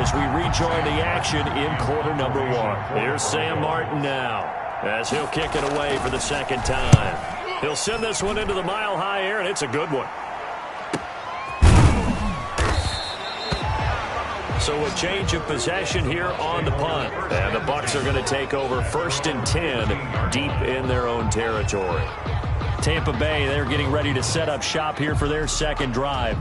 as we rejoin the action in quarter number one. Here's Sam Martin now as he'll kick it away for the second time. He'll send this one into the mile-high air, and it's a good one. So a change of possession here on the punt. And the Bucks are going to take over 1st and 10 deep in their own territory. Tampa Bay, they're getting ready to set up shop here for their second drive.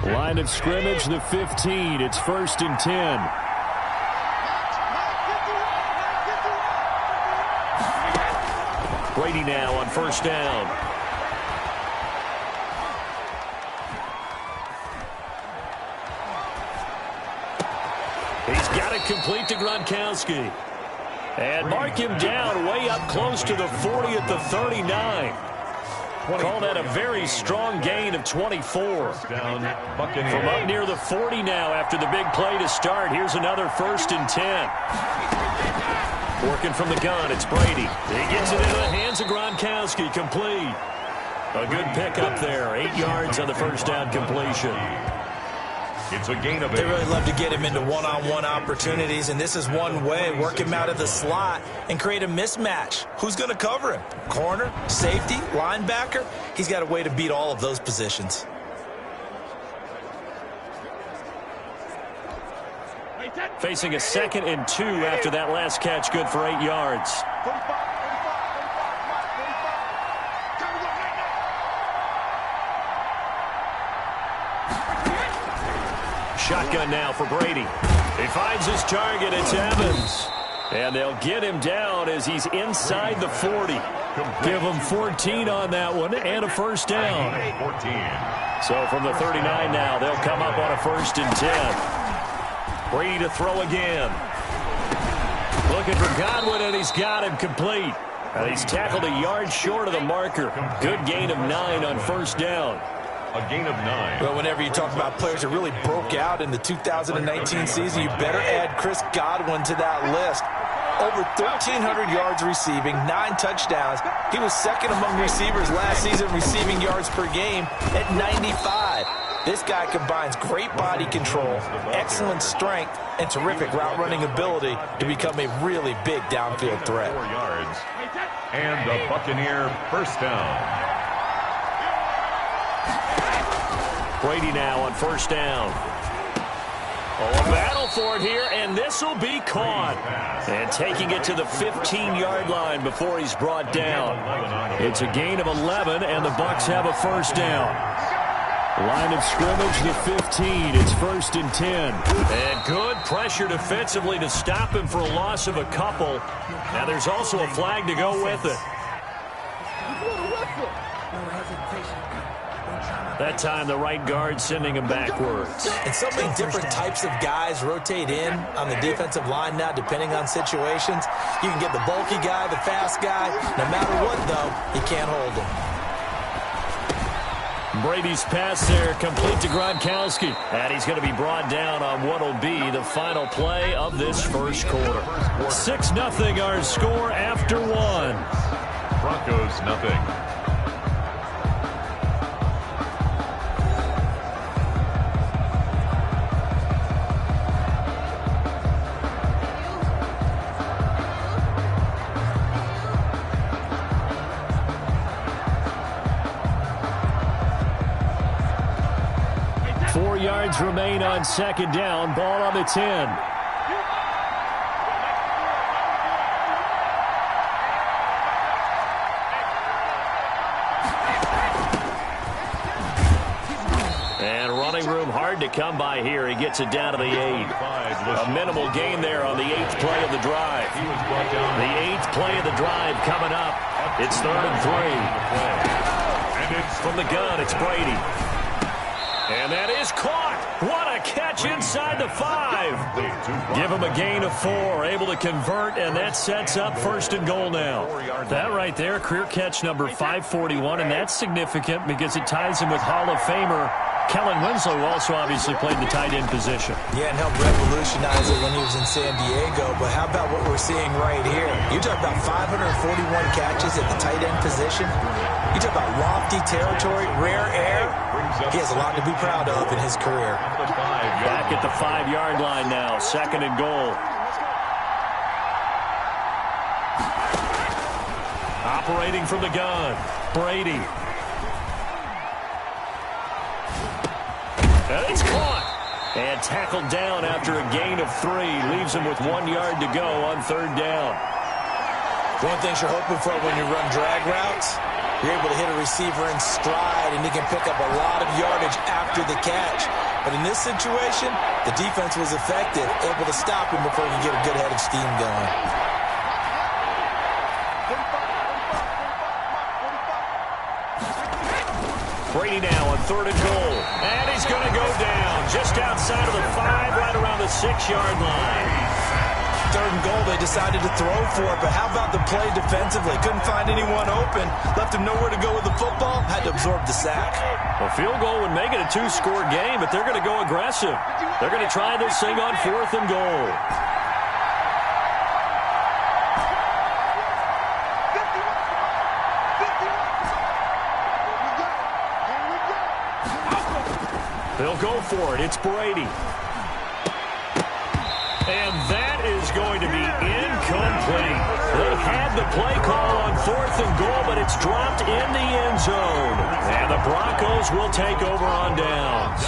Line of scrimmage, the 15. It's 1st and 10. Brady now on 1st down. He's got it complete to Gronkowski. And mark him down way up close to the 40 at the 39. Call that a very strong gain of 24. From up near the 40 now after the big play to start. Here's another 1st and 10. Working from the gun, it's Brady. He gets it into the hands of Gronkowski, complete. A good pick up there, 8 yards on the 1st down completion. It's a gain of 8. They really love to get him into one-on-one opportunities, and this is one way. Work him out of the slot and create a mismatch. Who's going to cover him? Corner, safety, linebacker? He's got a way to beat all of those positions. Facing a 2nd and 2 after that last catch, good for 8 yards. Shotgun now for Brady. He finds his target, it's Evans. And they'll get him down as he's inside the 40. Give him 14 on that one and a 1st down. So from the 39 now, they'll come up on a 1st and 10. Brady to throw again. Looking for Godwin, and he's got him complete. And he's tackled a yard short of the marker. Good gain of 9 on 1st down. A gain of 9. Well, whenever you talk about players that really broke out in the 2019 season, you better add Chris Godwin to that list. Over 1,300 yards receiving, 9 touchdowns. He was 2nd among receivers last season receiving yards per game at 95. This guy combines great body control, excellent strength, and terrific route running ability to become a really big downfield threat. 4 yards. And the Buccaneer 1st down. Brady now on 1st down. Oh, a battle for it here, and this will be caught. And taking it to the 15-yard line before he's brought down. It's a gain of 11, and the Bucks have a 1st down. Line of scrimmage, the 15. It's 1st and 10. And good pressure defensively to stop him for a loss of a couple. Now there's also a flag to go with it. That time the right guard sending him backwards. And so many different types of guys rotate in on the defensive line now depending on situations. You can get the bulky guy, the fast guy. No matter what, though, you can't hold him. Brady's pass there complete to Gronkowski. And he's going to be brought down on what will be the final play of this first quarter. 6-0 our score after 1. Broncos nothing. Yards remain on 2nd down. Ball on the 10. And running room hard to come by here. He gets it down to the 8. A minimal gain there on the 8th play of the drive. The 8th play of the drive coming up. It's 3rd and 3. And it's from the gun. It's Brady. And that is caught. What a catch inside the 5. Give him a gain of 4. Able to convert, and that sets up 1st and goal now. That right there, career catch number 541, and that's significant because it ties him with Hall of Famer Kellen Winslow also obviously played the tight end position. Yeah, and helped revolutionize it when he was in San Diego. But how about what we're seeing right here? You talk about 541 catches at the tight end position. You talk about lofty territory, rare air. He has a lot to be proud of in his career. Back at the 5-yard line now, 2nd and goal. Operating from the gun, Brady. And it's caught. And tackled down after a gain of 3. Leaves him with 1 yard to go on 3rd down. One thing you're hoping for when you run drag routes, you're able to hit a receiver in stride, and he can pick up a lot of yardage after the catch. But in this situation, the defense was effective, able to stop him before he could get a good head of steam going. Brady now on 3rd and goal. And he's going to go down just outside of the 5, right around the 6-yard line. 3rd and goal, they decided to throw for it, but how about the play defensively? Couldn't find anyone open, left him nowhere to go with the football, had to absorb the sack. A field goal would make it a 2-score game, but they're going to go aggressive. They're going to try this thing on 4th and goal. They'll go for it. It's Brady. And that is going to be incomplete. They had the play call on 4th and goal, but it's dropped in the end zone. And the Broncos will take over on downs.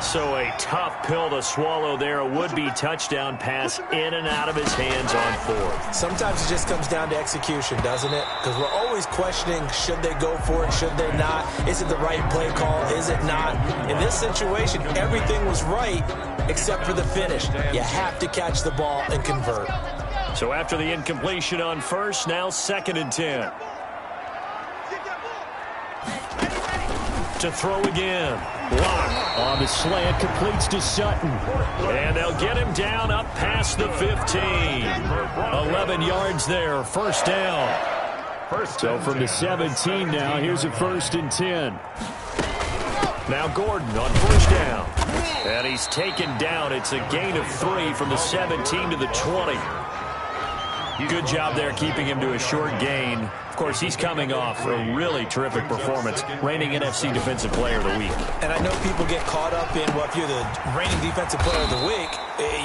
So a tough pill to swallow there. A would-be touchdown pass in and out of his hands on 4th. Sometimes it just comes down to execution, doesn't it? Because we're always questioning, should they go for it, should they not? Is it the right play call, is it not? In this situation, everything was right except for the finish. You have to catch the ball and convert. So after the incompletion on 1st, now 2nd and 10. To throw again. Block on the slant, completes to Sutton. And they'll get him down up past the 15. 11 yards there, 1st down. So from the 17 now, here's a 1st and 10. Now Gordon on 1st down. And he's taken down. It's a gain of 3 from the 17 to the 20. Good job there keeping him to a short gain. Of course, he's coming off a really terrific performance, reigning NFC Defensive Player of the Week. And I know people get caught up in, well, if you're the reigning Defensive Player of the Week,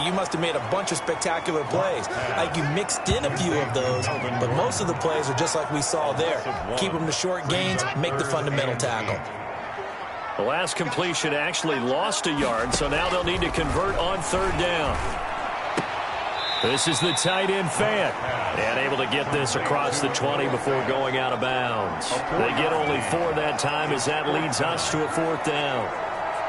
you must have made a bunch of spectacular plays. Like you mixed in a few of those, but most of the plays are just like we saw there. Keep them to short gains, make the fundamental tackle. The last completion actually lost a yard, so now they'll need to convert on 3rd down. This is the tight end Fant, and able to get this across the 20 before going out of bounds. They get only 4 that time as that leads us to a 4th down.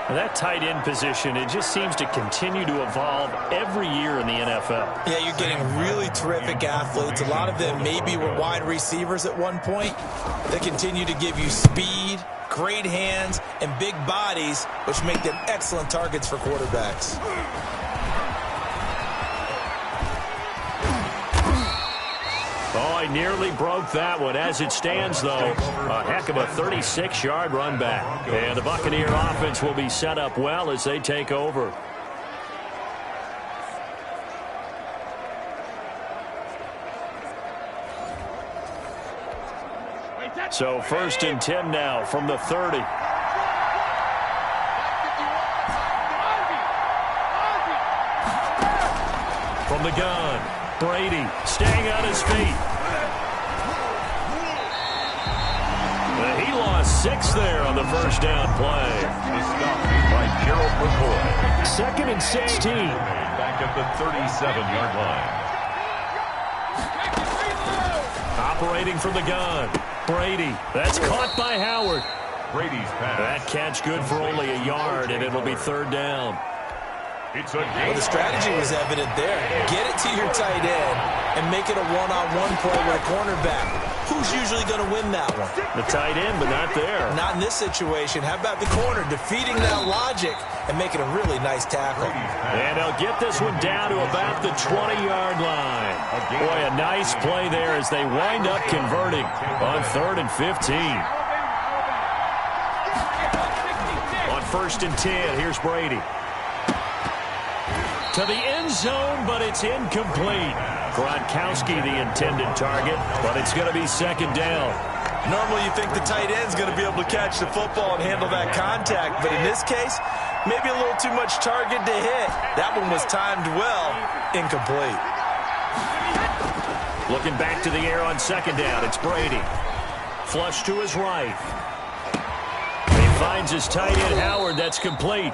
And that tight end position, it just seems to continue to evolve every year in the NFL. Yeah, you're getting really terrific athletes. A lot of them maybe were wide receivers at one point. They continue to give you speed, great hands, and big bodies, which make them excellent targets for quarterbacks. Oh, I nearly broke that one. As it stands, though, a heck of a 36-yard run back. And the Buccaneer offense will be set up well as they take over. So 1st and 10 now from the 30. From the gun. Brady staying on his feet. He lost 6 there on the 1st down play. By Gerald McCoy. 2nd and 16. Back at the 37-yard line. Operating from the gun. Brady. That's caught by Howard. Brady's pass. That catch good for only a yard, and it'll be 3rd down. It's a Well, the strategy was evident there. Get it to your tight end and make it a one-on-one play with a cornerback. Who's usually going to win that one? The tight end, but not there. Not in this situation. How about the corner defeating that logic and making a really nice tackle? And they'll get this one down to about the 20-yard line. Boy, a nice play there as they wind up converting on 3rd and 15. On 1st and 10. Here's Brady. To the end zone, but it's incomplete. Gronkowski the intended target, but it's going to be 2nd down. Normally you think the tight end's going to be able to catch the football and handle that contact, but in this case, maybe a little too much target to hit. That one was timed well, incomplete. Looking back to the air on 2nd down, it's Brady. Flush to his right. He finds his tight end, Howard. That's complete.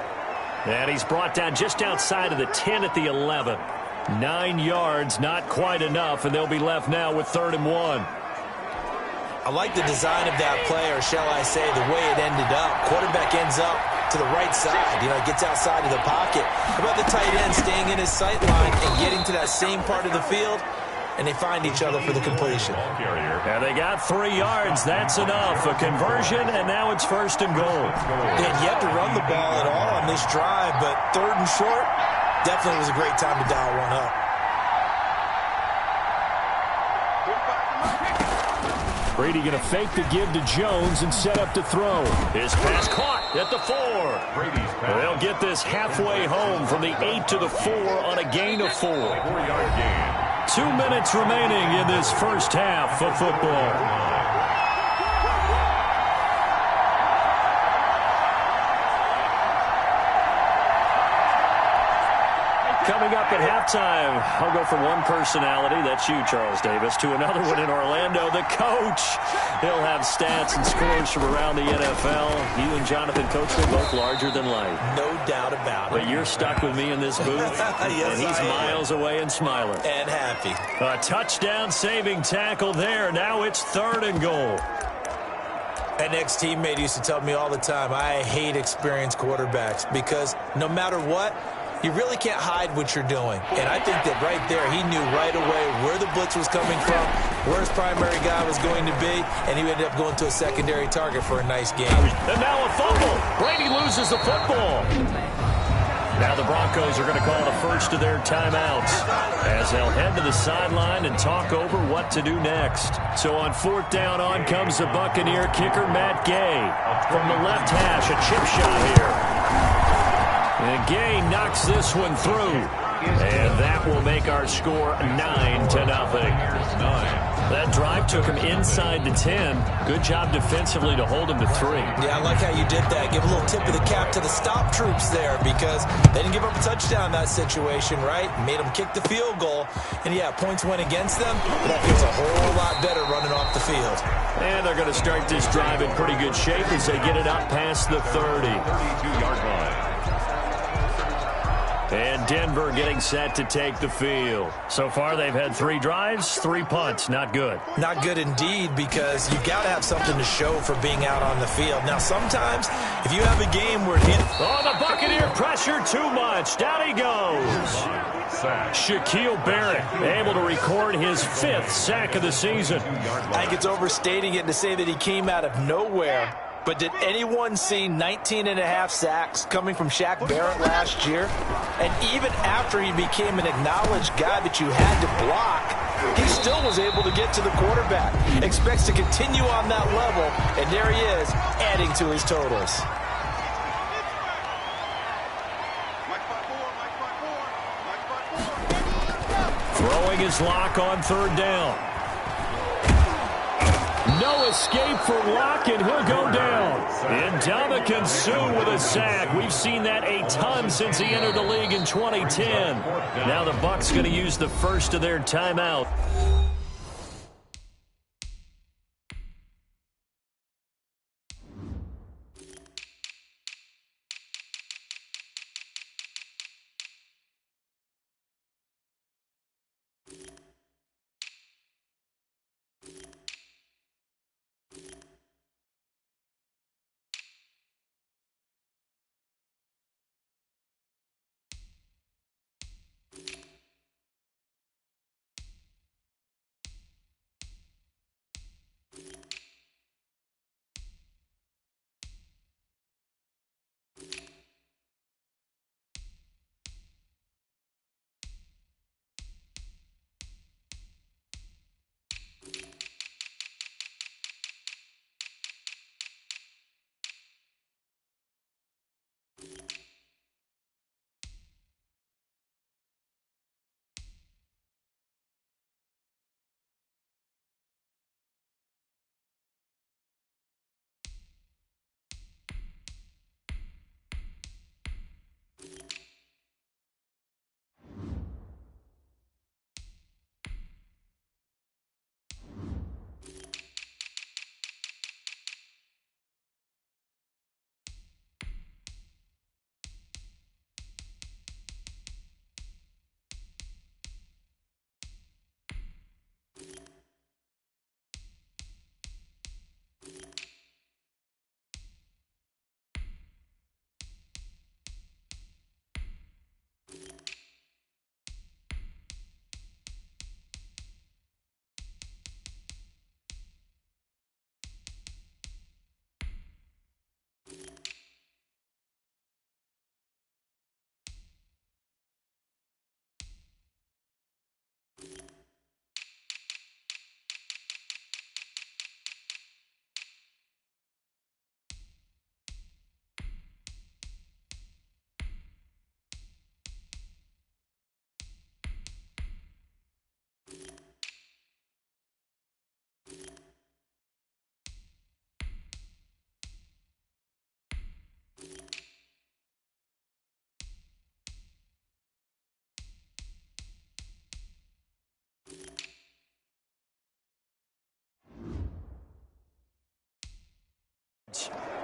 And he's brought down just outside of the 10 at the 11. 9 yards, not quite enough, and they'll be left now with 3rd and 1. I like the design of that play, or shall I say the way it ended up. Quarterback ends up to the right side. Gets outside of the pocket. How about the tight end staying in his sight line and getting to that same part of the field? And they find each other for the completion. And they got 3 yards. That's enough. A conversion, and now it's 1st and goal. And yet to run the ball at all on this drive, but 3rd and short, definitely was a great time to dial one up. Brady going to fake the give to Jones and set up to throw. His pass caught at the 4. They'll get this halfway home from the 8 to the 4 on a gain of 4. 4-yard gain. 2 minutes remaining in this first half of football. Coming up at halftime, I'll go from one personality, that's you, Charles Davis, to another one in Orlando, the coach. He'll have stats and scores from around the NFL. You and Jonathan Coachman both larger than life. No doubt about it. But you're stuck with me in this booth, Yes, and he's miles away and smiling. And happy. A touchdown-saving tackle there. Now it's 3rd and goal. An ex-teammate used to tell me all the time, I hate experienced quarterbacks because no matter what, you really can't hide what you're doing. And I think that right there, he knew right away where the blitz was coming from, where his primary guy was going to be, and he ended up going to a secondary target for a nice game. And now a fumble. Brady loses the football. Now the Broncos are going to call the first of their timeouts as they'll head to the sideline and talk over what to do next. So on 4th down, on comes the Buccaneer kicker, Matt Gay. From the left hash, a chip shot here. And Gay knocks this one through. And that will make our score 9-0. That drive took him inside the 10. Good job defensively to hold him to 3. Yeah, I like how you did that. Give a little tip of the cap to the stop troops there because they didn't give up a touchdown in that situation, right? Made them kick the field goal. And, yeah, points went against them, but that feels a whole lot better running off the field. And they're going to start this drive in pretty good shape as they get it up past the 30. 32-yard line. And Denver getting set to take the field. So far, they've had 3 drives, 3 punts. Not good. Not good indeed because you've got to have something to show for being out on the field. Now, sometimes if you have a game where the Buccaneer pressure too much. Down he goes. Shaquille Barrett able to record his 5th sack of the season. I think it's overstating it to say that he came out of nowhere. But did anyone see 19.5 sacks coming from Shaq Barrett last year? And even after he became an acknowledged guy that you had to block, he still was able to get to the quarterback. Expects to continue on that level, and there he is, adding to his totals. Throwing his lock on 3rd down. No escape for Locke, and he'll go down. And Ndamukong Suh with a sack. We've seen that a ton since he entered the league in 2010. Now the Bucks going to use the first of their timeout.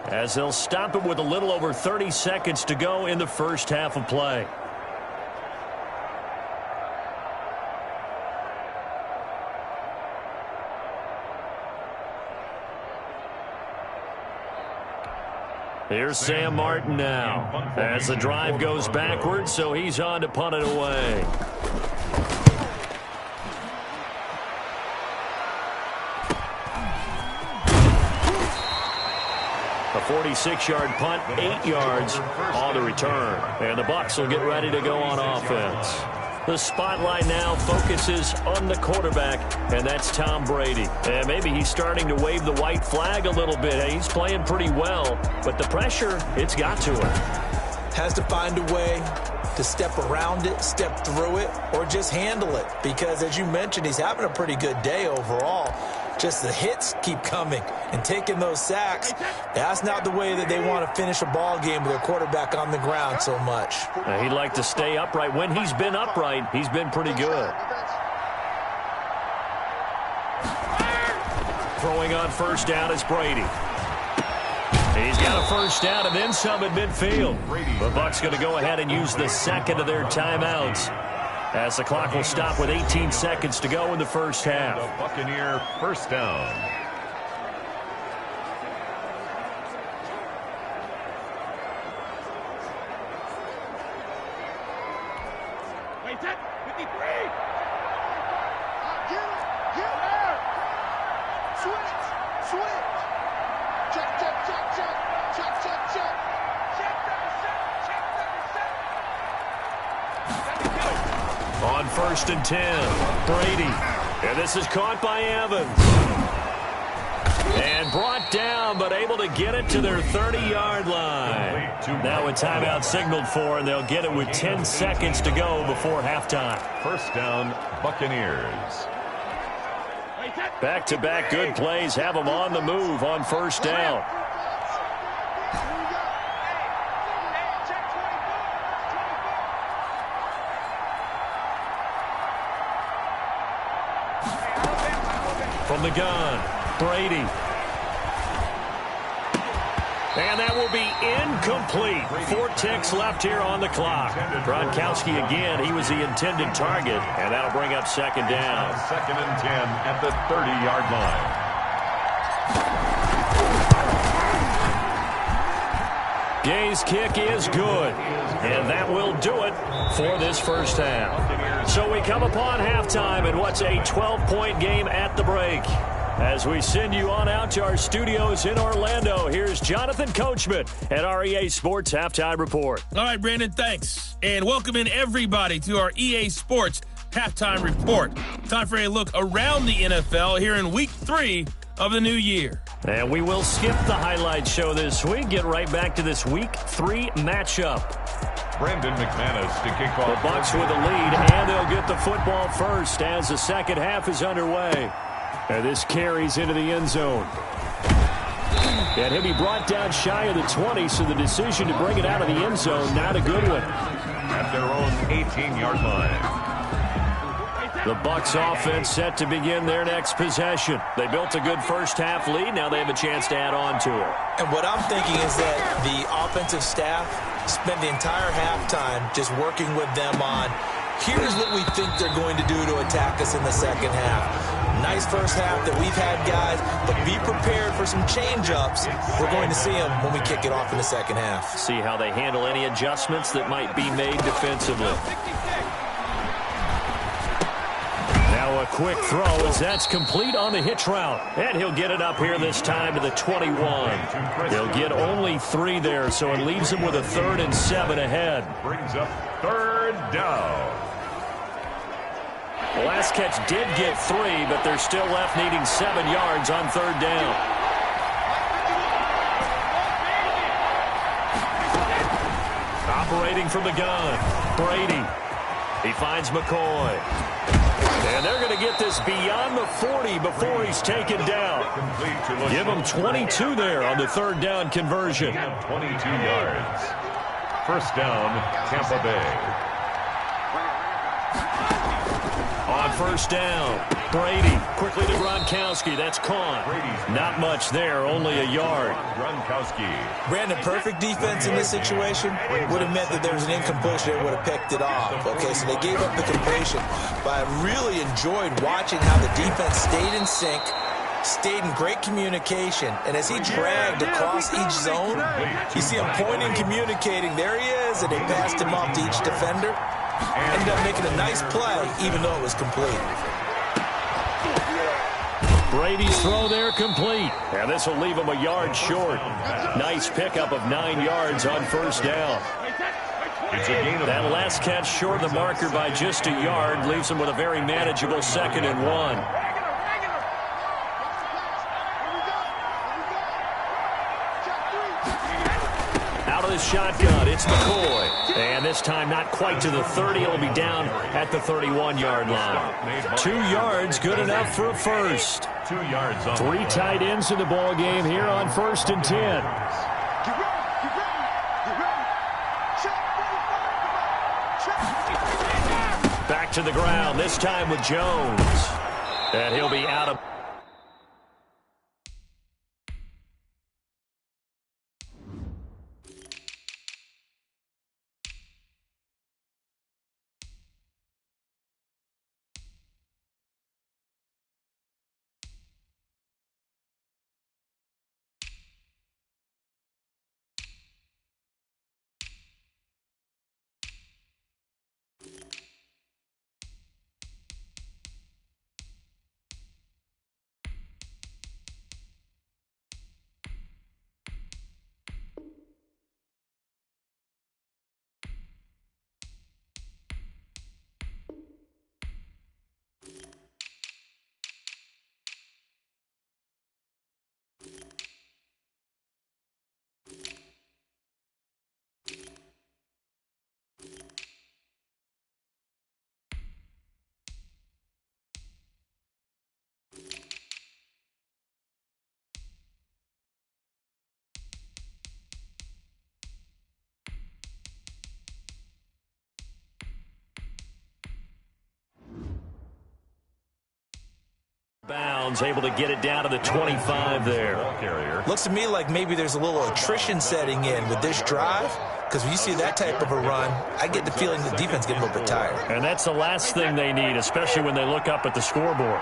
as they'll stop it with a little over 30 seconds to go in the first half of play. Here's Sam Martin now as the drive goes backwards, so he's on to punt it away. A 46-yard punt, 8 yards on the return. And the Bucks will get ready to go on offense. The spotlight now focuses on the quarterback, and that's Tom Brady. And maybe he's starting to wave the white flag a little bit. Hey, he's playing pretty well, but the pressure, it's got to him. Has to find a way to step around it, step through it, or just handle it. Because, as you mentioned, he's having a pretty good day overall. Just the hits keep coming and taking those sacks. That's not the way that they want to finish a ball game with their quarterback on the ground so much. He'd like to stay upright. When he's been upright, he's been pretty good. Throwing on first down is Brady. He's got a first down and then some at midfield. The Bucks going to go ahead and use the second of their timeouts, as the clock will stop with 18 seconds to go in the first half. The Buccaneer first down. Wait, 10, 53. Get there. Switch. Check. On first and 10, Brady. And this is caught by Evans. And brought down, but able to get it to their 30-yard line. Now a timeout signaled for, and they'll get it with 10 seconds to go before halftime. First down, Buccaneers. Back-to-back good plays have them on the move on first down. From the gun, Brady. And that will be incomplete. 4 ticks left here on the clock. Gronkowski again, he was the intended target, and that'll bring up second down. Second and 10 at the 30-yard line. Gay's kick is good, and that will do it for this first half. So we come upon halftime in what's a 12-point game at the break. As we send you on out to our studios in Orlando, here's Jonathan Coachman at our EA Sports Halftime Report. All right, Brandon, thanks. And welcome in everybody to our EA Sports Halftime Report. Time for a look around the NFL here in Week 3 of the new year. And we will skip the highlight show this week. Get right back to this Week 3 matchup. Brandon McManus to kick off. The Bucks with a lead, and they'll get the football first as the second half is underway. And this carries into the end zone. And he'll be brought down shy of the 20, so the decision to bring it out of the end zone, not a good one. At their own 18-yard line. The Bucks offense set to begin their next possession. They built a good first half lead. Now they have a chance to add on to it. And what I'm thinking is that the offensive staff spent the entire halftime just working with them on, here's what we think they're going to do to attack us in the second half. Nice first half that we've had, guys, but be prepared for some change-ups. We're going to see them when we kick it off in the second half. See how they handle any adjustments that might be made defensively. Now a quick throw as that's complete on the hitch route. And he'll get it up here this time to the 21. He'll get only 3 there, so it leaves him with a 3rd and 7 ahead. Brings up third down. The last catch did get 3, but they're still left needing 7 yards on 3rd down. Operating from the gun, Brady. He finds McCoy. And they're going to get this beyond the 40 before he's taken down. Give him 22 there on the 3rd down conversion. 22 yards. First down, Tampa Bay. On first down, Brady quickly to Gronkowski. That's caught. Not much there, only a yard. Gronkowski. Brandon, perfect defense in this situation would have meant that there was an incompletion. They would have picked it off. Okay, so they gave up the completion. But I really enjoyed watching how the defense stayed in sync, stayed in great communication. And as he dragged across each zone, you see him pointing, communicating. There he is, and they passed him off to each defender. Ended up making a nice play, even though it was complete. Brady's throw there complete. And this will leave him a yard short. Nice pickup of 9 yards on first down. That last catch short of the marker by just a yard leaves him with a very manageable 2nd and 1. Out of the shotgun, it's McCoy. And this time not quite to the 30. It'll be down at the 31-yard line. 2 yards, good enough for a first. 2 yards on 3 tight ends in the ball game here on 1st and 10. Back to the ground, this time with Jones. And he'll be out of... bounds, able to get it down to the 25 there. Looks to me like maybe there's a little attrition setting in with this drive, because when you see that type of a run, I get the feeling the defense getting a little bit tired. And that's the last thing they need, especially when they look up at the scoreboard.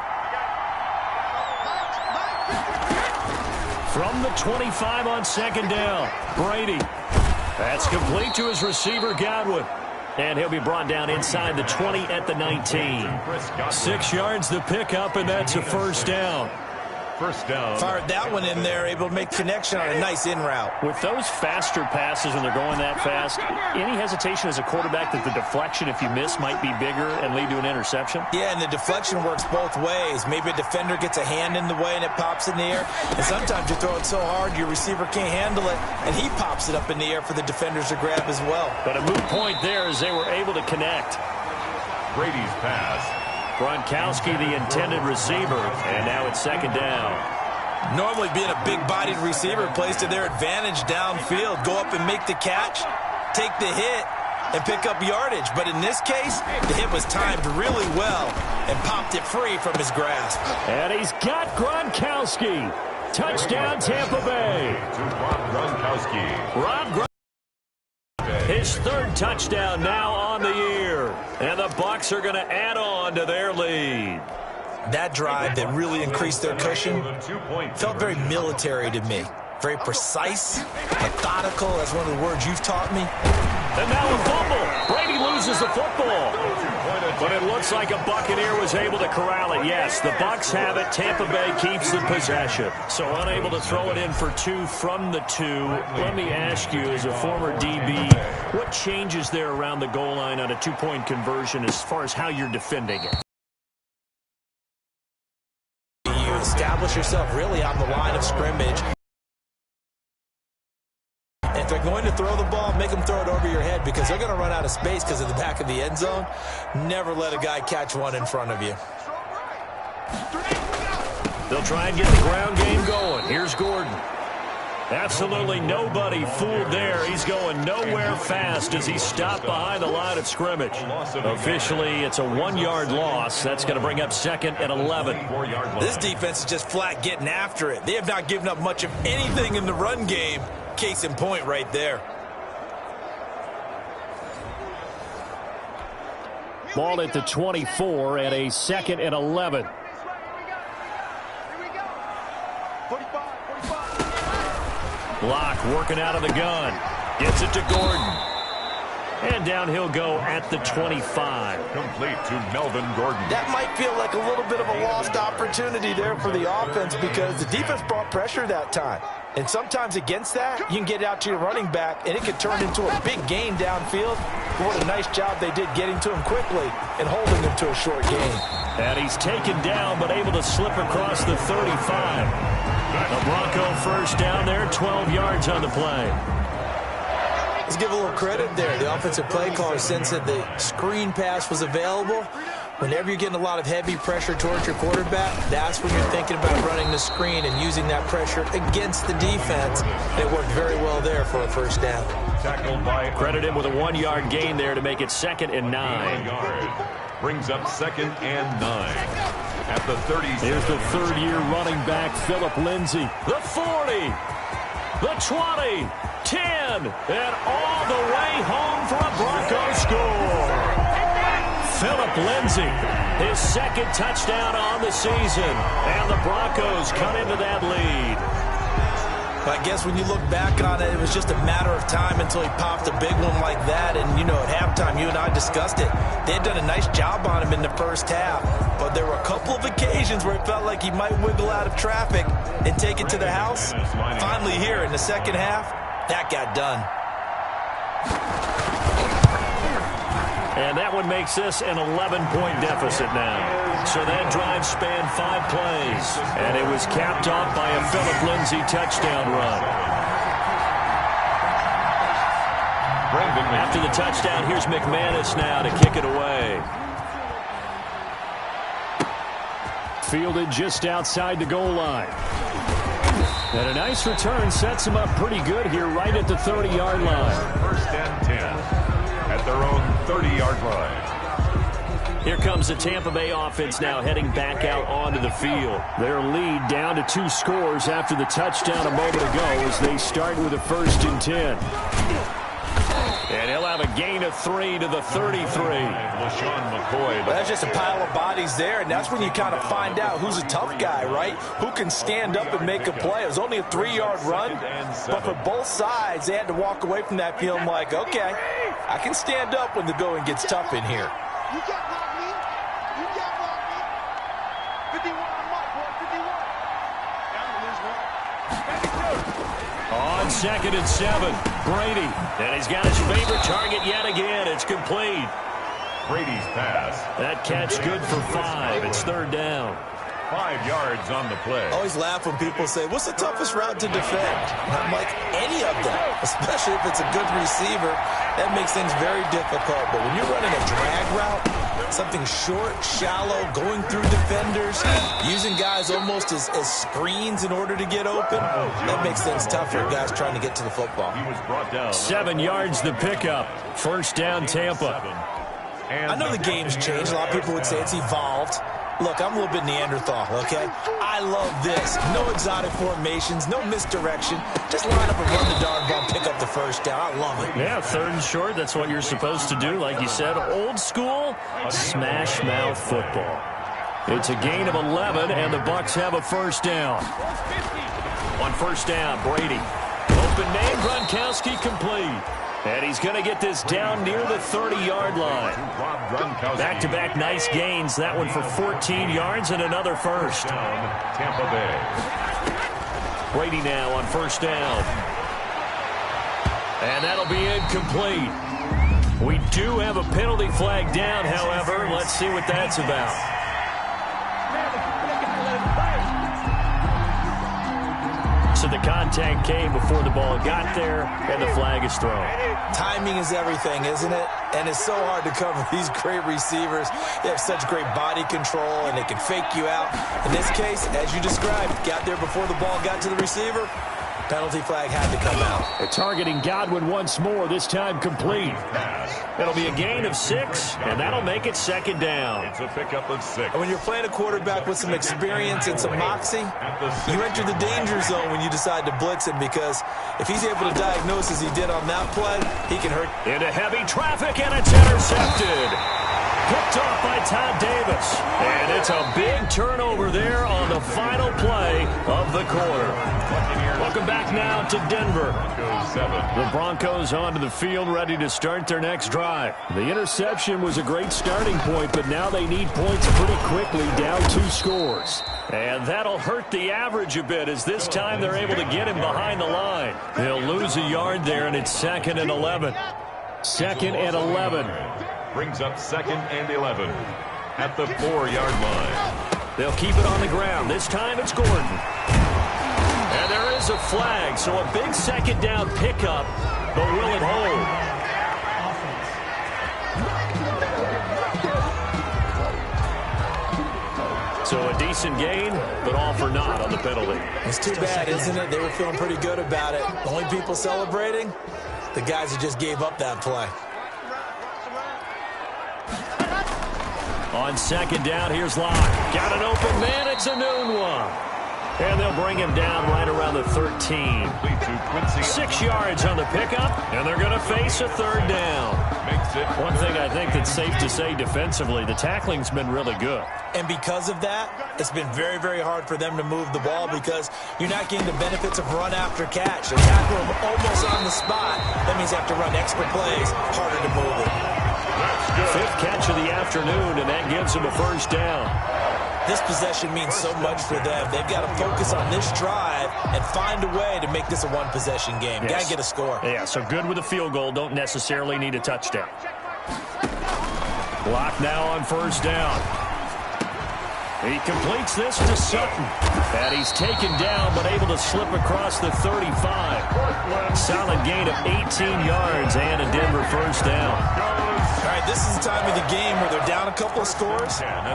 From the 25 on 2nd down, Brady. That's complete to his receiver, Godwin. And he'll be brought down inside the 20 at the 19. 6 yards the pickup, and that's a first down. First down. Fired that one in there, able to make connection on a nice in route. With those faster passes when they're going that fast, any hesitation as a quarterback that the deflection, if you miss, might be bigger and lead to an interception? Yeah, and the deflection works both ways. Maybe a defender gets a hand in the way and it pops in the air. And sometimes you throw it so hard your receiver can't handle it, and he pops it up in the air for the defenders to grab as well. But a moot point there as they were able to connect. Brady's pass. Gronkowski, the intended receiver, and now it's 2nd down. Normally being a big-bodied receiver plays to their advantage downfield. Go up and make the catch, take the hit, and pick up yardage. But in this case, the hit was timed really well and popped it free from his grasp. And he's got Gronkowski. Touchdown, Tampa Bay. To Rob Gronkowski. Rob Gronkowski. His 3rd touchdown now on the year. And the Bucks are going to add on to their lead. That drive that really increased their cushion felt very military to me. Very precise, methodical. That's one of the words you've taught me. And now a fumble. Brady loses the football. But it looks like a Buccaneer was able to corral it. Yes, the Bucks have it. Tampa Bay keeps the possession. So unable to throw it in for 2 from the 2. Let me ask you, as a former DB, what changes there around the goal line on a 2-point conversion as far as how you're defending it? You establish yourself really on the line of scrimmage. If they're going to throw the ball, make them throw it over your head, because they're going to run out of space because of the back of the end zone. Never let a guy catch one in front of you. They'll try and get the ground game going. Here's Gordon. Absolutely nobody fooled there. He's going nowhere fast as he stopped behind the line of scrimmage. Officially, it's a 1-yard loss. That's going to bring up 2nd and 11. This defense is just flat getting after it. They have not given up much of anything in the run game. Case in point right there. Ball at the 24 and a 2nd and 11. Block working out of the gun. Gets it to Gordon. And down he'll go at the 25. Complete to Melvin Gordon. That might feel like a little bit of a lost opportunity there for the offense because the defense brought pressure that time. And sometimes against that, you can get out to your running back, and it can turn into a big gain downfield. But what a nice job they did getting to him quickly and holding him to a short gain. And he's taken down but able to slip across the 35. The Bronco first down there, 12 yards on the play. Let's give a little credit there. The offensive play caller sensed that the screen pass was available. Whenever you're getting a lot of heavy pressure towards your quarterback, that's when you're thinking about running the screen and using that pressure against the defense. And it worked very well there for a first down. Tackled by Credit him with a 1-yard gain there to make it 2nd and 9. Brings up 2nd and 9. At the 30. Here's the third-year running back, Philip Lindsay. The 40, the 20, 10, and all the way home for a Bronco score. Philip Lindsay, his 2nd touchdown on the season, and the Broncos cut into that lead. I guess when you look back on it, it was just a matter of time until he popped a big one like that. And, you know, at halftime, you and I discussed it. They had done a nice job on him in the first half. But there were a couple of occasions where it felt like he might wiggle out of traffic and take it to the house. Finally here in the second half, that got done. And that one makes this an 11-point deficit now. So that drive spanned 5 plays. And it was capped off by a Philip Lindsay touchdown run. After the touchdown, here's McManus now to kick it away. Fielded just outside the goal line. And a nice return sets him up pretty good here right at the 30-yard line. 1st and 10. At their own 30-yard line. Here comes the Tampa Bay offense now heading back out onto the field. Their lead down to 2 scores after the touchdown a moment ago as they start with a 1st and 10. And he'll have a gain of 3 to the 33. LaShawn McCoy. Well, that's just a pile of bodies there, and that's when you kind of find out who's a tough guy, right? Who can stand up and make a play. It was only a 3-yard run, but for both sides, they had to walk away from that feeling like, okay, I can stand up when the going gets tough in here. You can't block me. You can't block me. 51 on my board. 51. Down to lose one. On 2nd and 7, Brady. And he's got his favorite target yet again. It's complete. Brady's pass. That catch good for 5. It's 3rd down. 5 yards on the play. I always laugh when people say, what's the toughest route to defend? And I'm like, any of them, especially if it's a good receiver. That makes things very difficult. But when you're running a drag route, something short, shallow, going through defenders, using guys almost as screens in order to get open, that makes things tough for guys trying to get to the football. He was brought down. 7 yards the pickup. 1st down Tampa. I know the game's changed. A lot of people would say it's evolved. Look, I'm a little bit Neanderthal, okay? I love this. No exotic formations, no misdirection. Just line up and run the darn ball, pick up the 1st down. I love it. Yeah, 3rd and short. That's what you're supposed to do. Like you said, old school, smash mouth football. It's a gain of 11, and the Bucks have a 1st down. On 1st down, Brady. Open name, Gronkowski complete. And he's going to get this down near the 30-yard line. Back-to-back nice gains. That one for 14 yards and another 1st. Tampa Bay. Brady now on 1st down. And that'll be incomplete. We do have a penalty flag down, however. Let's see what that's about. So the contact came before the ball got there, and the flag is thrown. Timing is everything, isn't it? And it's so hard to cover these great receivers. They have such great body control, and they can fake you out. In this case, as you described, got there before the ball got to the receiver. Penalty flag had to come out. They're targeting Godwin once more, this time complete. It'll be a gain of 6, and that'll make it second down. It's a pickup of 6. And when you're playing a quarterback with some experience and some moxie, you enter the danger zone when you decide to blitz him, because if he's able to diagnose as he did on that play, he can hurt. Into heavy traffic, and it's intercepted. Picked off by Todd Davis. And it's a big turnover there on the final play of the quarter. Welcome back now to Denver. The Broncos onto the field, ready to start their next drive. The interception was a great starting point, but now they need points pretty quickly, down 2 scores. And that'll hurt the average a bit, as this time they're able to get him behind the line. They'll lose a yard there, and it's 2nd and 11. 2nd and 11. Brings up 2nd and 11 at the 4-yard line. They'll keep it on the ground. This time it's Gordon. And there is a flag, so a big second down pickup, but will it hold? So a decent gain, but all for naught on the penalty. It's too bad, isn't it? They were feeling pretty good about it. The only people celebrating, the guys who just gave up that play. On second down, here's Locke. Got an open man, it's a noon one. And they'll bring him down right around the 13. 6 yards on the pickup, and they're going to face a 3rd down. One thing I think that's safe to say defensively, the tackling's been really good. And because of that, it's been very, very hard for them to move the ball, because you're not getting the benefits of run after catch. They tackle them almost on the spot. That means they have to run extra plays, harder to move it. 5th catch of the afternoon, and that gives them a 1st down. This possession means so much for them. They've got to focus on this drive and find a way to make this a one-possession game. Yes. Got to get a score. Yeah, so good with a field goal. Don't necessarily need a touchdown. Block now on 1st down. He completes this to Sutton. And he's taken down, but able to slip across the 35. Solid gain of 18 yards and a Denver 1st down. All right, this is the time of the game where they're down a couple of scores, and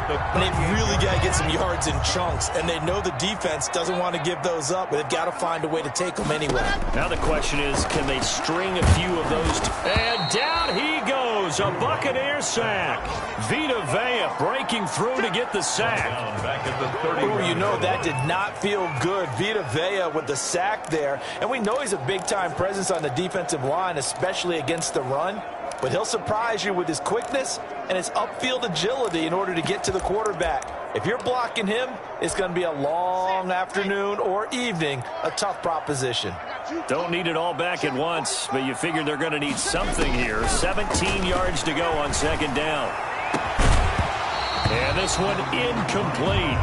they've really got to get some yards in chunks, and they know the defense doesn't want to give those up, but they've got to find a way to take them anyway. Now the question is, can they string a few of those? And down he goes, a Buccaneer sack. Vita Vea breaking through to get the sack. Oh, you know, that did not feel good. Vita Vea with the sack there, and we know he's a big-time presence on the defensive line, especially against the run. But he'll surprise you with his quickness and his upfield agility in order to get to the quarterback. If you're blocking him, it's going to be a long afternoon or evening, a tough proposition. Don't need it all back at once, but you figure they're going to need something here. 17 yards to go on 2nd down. And this one incomplete.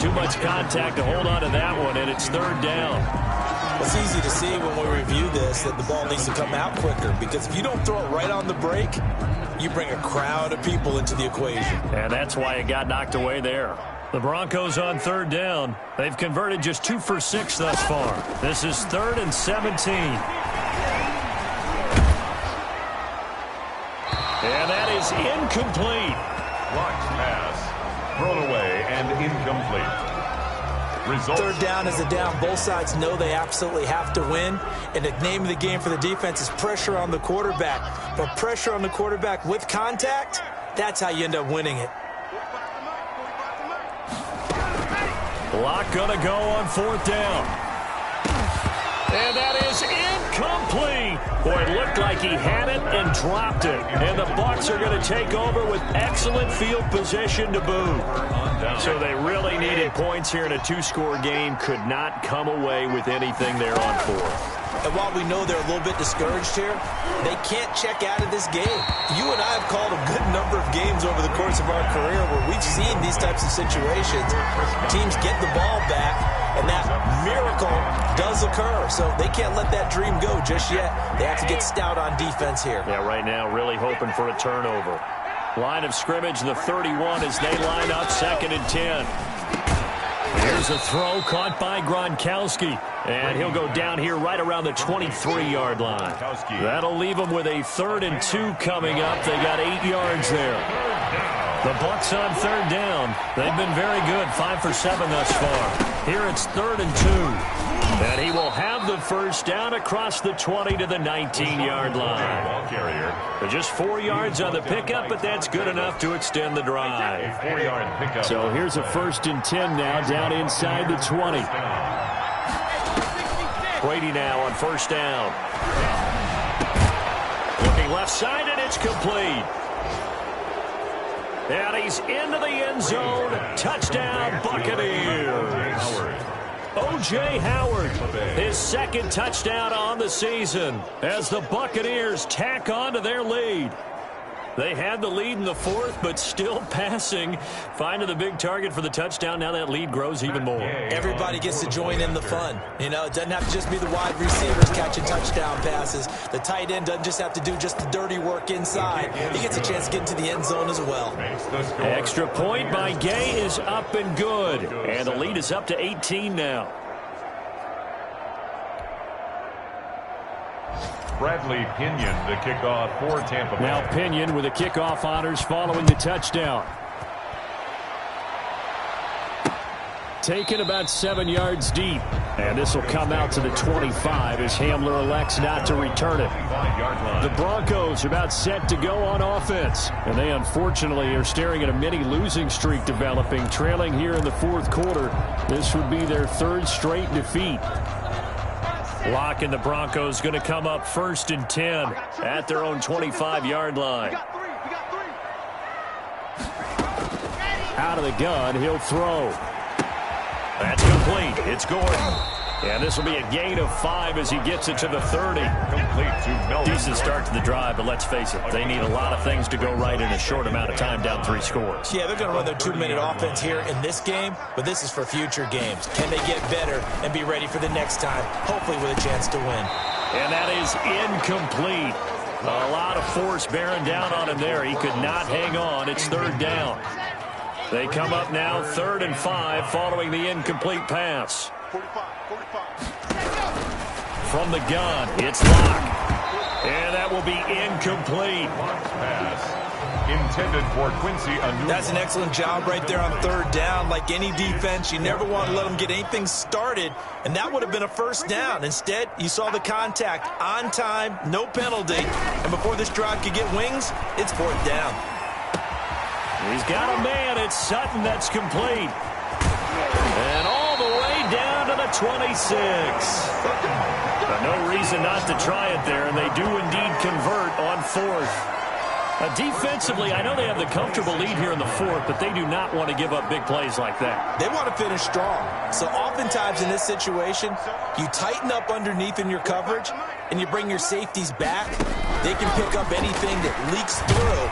Too much contact to hold on to that one, and it's 3rd down. It's easy to see when we review this that the ball needs to come out quicker, because if you don't throw it right on the break, you bring a crowd of people into the equation. And that's why it got knocked away there. The Broncos on 3rd down. They've converted just 2 for 6 thus far. This is 3rd and 17. And that is incomplete. Blocked pass. Thrown away and incomplete. Results. 3rd down is a down. Both sides know they absolutely have to win. And the name of the game for the defense is pressure on the quarterback. But pressure on the quarterback with contact, that's how you end up winning it. Block gonna go on 4th down. And that is incomplete. Boy, it looked like he had it and dropped it. And the Bucks are going to take over with excellent field position to boot. So they really needed points here in a 2-score game. Could not come away with anything there on 4th. And while we know they're a little bit discouraged here, they can't check out of this game. You and I have called a good number of games over the course of our career where we've seen these types of situations. Teams get the ball back, and that miracle does occur. So they can't let that dream go just yet. They have to get stout on defense here. Yeah, right now really hoping for a turnover. Line of scrimmage, the 31 as they line up 2nd and 10. Here's a throw caught by Gronkowski. And he'll go down here right around the 23-yard line. That'll leave them with a 3rd and 2 coming up. They got 8 yards there. The Bucks on 3rd down. They've been very good, 5 for 7 thus far. Here it's 3rd and 2. And he will have the the first down across the 20 to the 19-yard line. Ball carrier. Just 4 yards on the pickup, but that's good enough to extend the drive. A 4-yard pickup. So here's a 1st and 10 now, down inside the 20. Brady now on 1st down. Looking left side, and it's complete. And he's into the end zone. Touchdown, Buccaneers. O.J. Howard, his 2nd touchdown on the season as the Buccaneers tack on to their lead. They had the lead in the 4th, but still passing. Finding the big target for the touchdown. Now that lead grows even more. Everybody gets to join in the fun. You know, it doesn't have to just be the wide receivers catching touchdown passes. The tight end doesn't just have to do just the dirty work inside. He gets a chance to get into the end zone as well. Extra point by Gay is up and good. And the lead is up to 18 now. Bradley Pinion, the kickoff for Tampa Bay. Now Pinion with the kickoff honors following the touchdown. Taken about 7 yards deep. And this will come out to the 25 as Hamler elects not to return it. The Broncos are about set to go on offense. And they unfortunately are staring at a mini losing streak developing, trailing here in the 4th quarter. This would be their 3rd straight defeat. Lock and the Broncos going to come up 1st and 10 at their own 25-yard line. Out of the gun, he'll throw. That's complete. It's Gordon. And this will be a gain of 5 as he gets it to the 30. Complete to Melvin. Decent start to the drive, but let's face it, they need a lot of things to go right in a short amount of time, down 3 scores. Yeah, they're going to run their 2-minute offense here in this game, but this is for future games. Can they get better and be ready for the next time, hopefully with a chance to win? And that is incomplete. A lot of force bearing down on him there. He could not hang on. It's 3rd down. They come up now 3rd and 5 following the incomplete pass. From the gun, it's Locke. And that will be incomplete. Pass intended for Quincy Anunoby. That's an excellent job right there on 3rd down. Like any defense, you never want to let them get anything started, and that would have been a 1st down. Instead, you saw the contact on time, no penalty, and before this drive could get wings, it's 4th down. He's got a man. It's Sutton that's complete. And all the way down to the 26. But no reason not to try it there, and they do indeed convert on 4th. Defensively, I know they have the comfortable lead here in the 4th, but they do not want to give up big plays like that. They want to finish strong. So oftentimes in this situation, you tighten up underneath in your coverage, and you bring your safeties back. They can pick up anything that leaks through.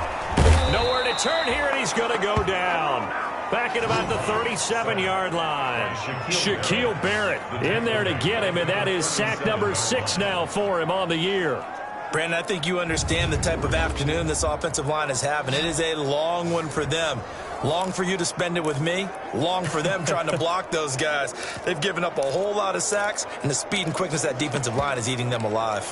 Nowhere to turn here, and he's going to go down. Back at about the 37-yard line. Shaquille Barrett in there to get him, and that is sack number 6 now for him on the year. Brandon, I think you understand the type of afternoon this offensive line is having. It is a long one for them. Long for you to spend it with me. Long for them trying to block those guys. They've given up a whole lot of sacks, and the speed and quickness of that defensive line is eating them alive.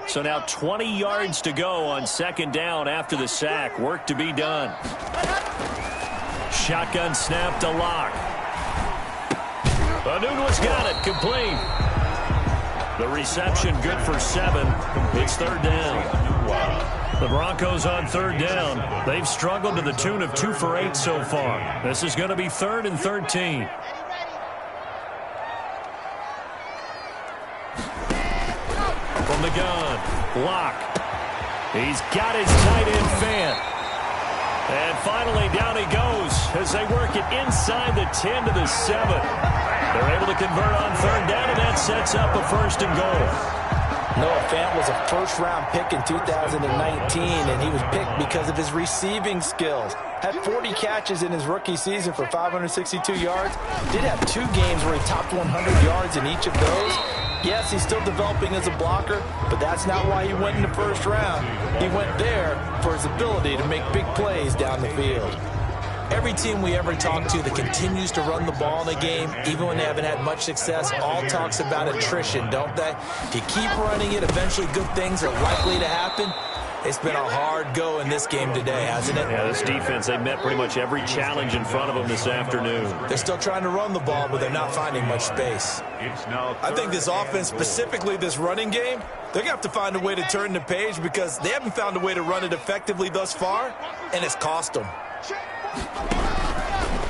So now 20 yards to go on 2nd down after the sack. Work to be done. Shotgun snap to Locke. Anunoby's got it. Complete. The reception good for 7. It's 3rd down. The Broncos on 3rd down. They've struggled to the tune of 2 for 8 so far. This is going to be 3rd and 13. From the gun, Locke. He's got his tight end fan. And finally down he goes as they work it inside the 10 to the 7. They're able to convert on 3rd down, and that sets up a 1st and goal. Noah Fant was a 1st-round pick in 2019, and he was picked because of his receiving skills. Had 40 catches in his rookie season for 562 yards. Did have 2 games where he topped 100 yards in each of those. Yes, he's still developing as a blocker, but that's not why he went in the 1st round. He went there for his ability to make big plays down the field. Every team we ever talk to that continues to run the ball in a game, even when they haven't had much success, all talks about attrition, don't they? If you keep running it, eventually good things are likely to happen. It's been a hard go in this game today, hasn't it? Yeah, this defense, they met pretty much every challenge in front of them this afternoon. They're still trying to run the ball, but they're not finding much space. I think this offense, specifically this running game, they're going to have to find a way to turn the page because they haven't found a way to run it effectively thus far, and it's cost them.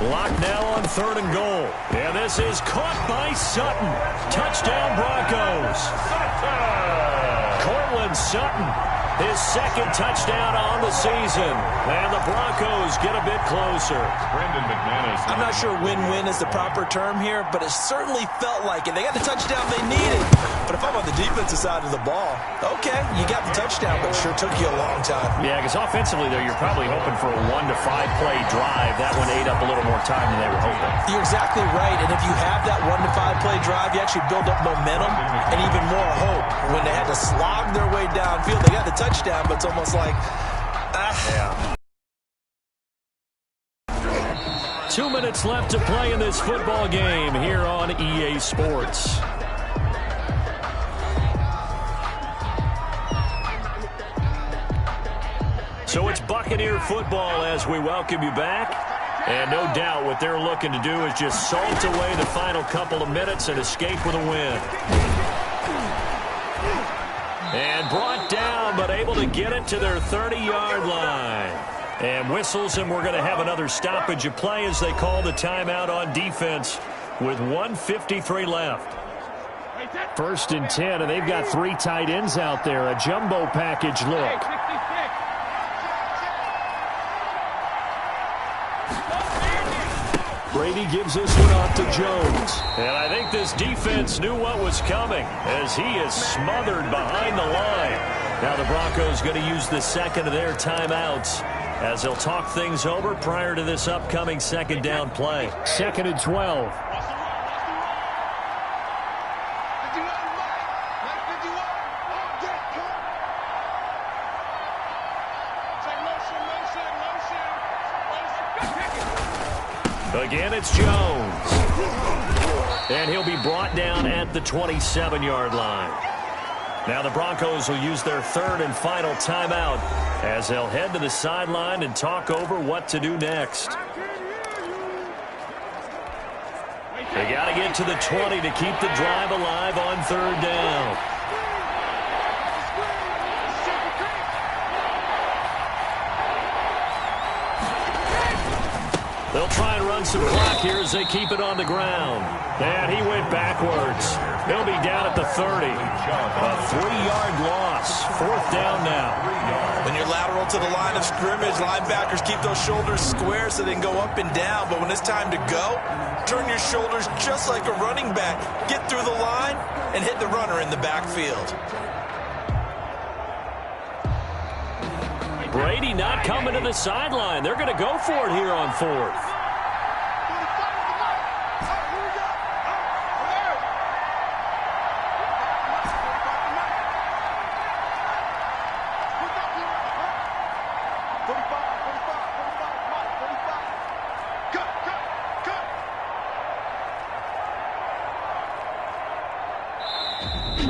Locked now on 3rd and goal. And this is caught by Sutton. Touchdown, Broncos. Cortland Sutton, his 2nd touchdown on the season. And the Broncos get a bit closer. I'm not sure win-win is the proper term here, but it certainly felt like it. They got the touchdown they needed. But if I'm on the defensive side of the ball, okay, you got the touchdown, but it sure took you a long time. Yeah, because offensively, though, you're probably hoping for a 1 to 5 play drive. That one ate up a little more time than they were hoping. You're exactly right, and if you have that 1 to 5 play drive, you actually build up momentum and even more hope. When they had to slog their way downfield, they got the touchdown, but it's almost like, Yeah. 2 minutes left to play in this football game here on EA Sports. So it's Buccaneer football as we welcome you back. And no doubt what they're looking to do is just salt away the final couple of minutes and escape with a win. And brought down, but able to get it to their 30-yard line. And whistles, and we're going to have another stoppage of play as they call the timeout on defense with 1:53 left. 1st and 10, and they've got 3 tight ends out there. A jumbo package look. Brady gives this one off to Jones. And I think this defense knew what was coming as he is smothered behind the line. Now the Broncos going to use the 2nd of their timeouts as they'll talk things over prior to this upcoming 2nd down play. 2nd and 12. Again, it's Jones. And he'll be brought down at the 27-yard line. Now the Broncos will use their 3rd and final timeout as they'll head to the sideline and talk over what to do next. They got to get to the 20 to keep the drive alive on 3rd down. They'll try and run some clock here as they keep it on the ground. And he went backwards. He'll be down at the 30. A 3-yard loss. 4th down now. When you're lateral to the line of scrimmage, linebackers keep those shoulders square so they can go up and down. But when it's time to go, turn your shoulders just like a running back. Get through the line and hit the runner in the backfield. Brady not coming to the sideline. They're going to go for it here on 4th.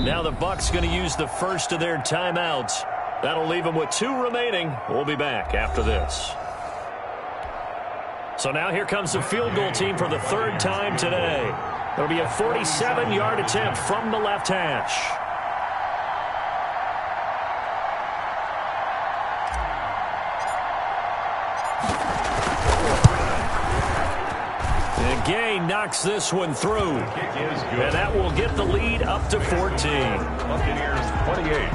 Now the Bucks going to use the 1st of their timeouts. That'll leave them with 2 remaining. We'll be back after this. So now here comes the field goal team for the 3rd time today. There'll be a 47-yard attempt from the left hash. And Gay knocks this one through. And that will get the lead up to 14. Buccaneers 28.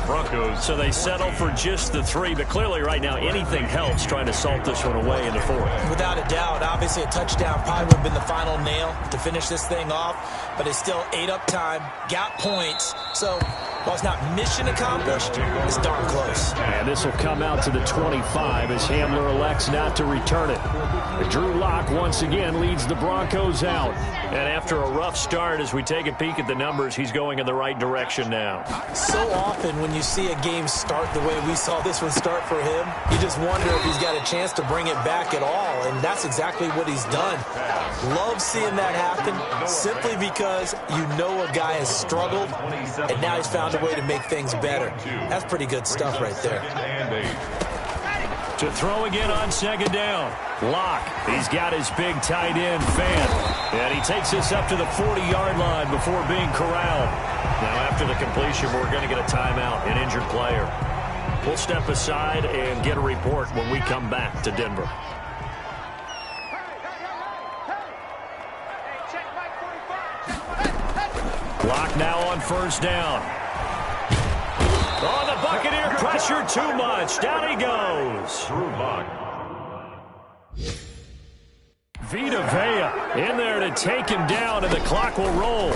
Broncos. So they settle for just the 3, but clearly right now anything helps trying to salt this one away in the 4th. Without a doubt, obviously a touchdown probably would have been the final nail to finish this thing off, but it still ate up time, got points, so while it's not mission accomplished, it's darn close. And this will come out to the 25 as Hamler elects not to return it. Drew Lock once again leads the Broncos out. And after a rough start, as we take a peek at the numbers, he's going in the right direction now. So often when you see a game start the way we saw this one start for him, you just wonder if he's got a chance to bring it back at all, and that's exactly what he's done. Love seeing that happen simply because you know a guy has struggled, and now he's found found a way to make things better. That's pretty good stuff right there. And 8. To throw again on second down. Locke, he's got his big tight end, Fant. And he takes us up to the 40-yard line before being corralled. Now, after the completion, we're going to get a timeout, an injured player. We'll step aside and get a report when we come back to Denver. Clock now on first down. Oh, the Buccaneer pressure too much. Down he goes. Through Buck. Vita Vea in there to take him down, and the clock will roll.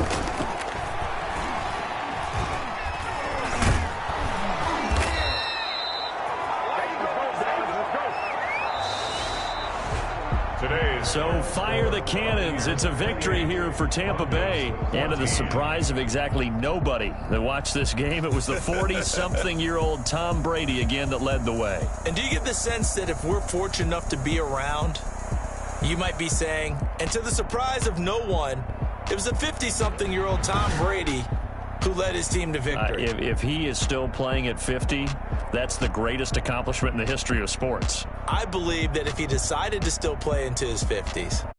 So fire the cannons. It's a victory here for Tampa Bay. And to the surprise of exactly nobody that watched this game, it was the 40-something-year-old Tom Brady again that led the way. And do you get the sense that if we're fortunate enough to be around, you might be saying, and to the surprise of no one, it was a 50-something-year-old Tom Brady who led his team to victory. If he is still playing at 50, that's the greatest accomplishment in the history of sports. I believe that if he decided to still play into his 50s,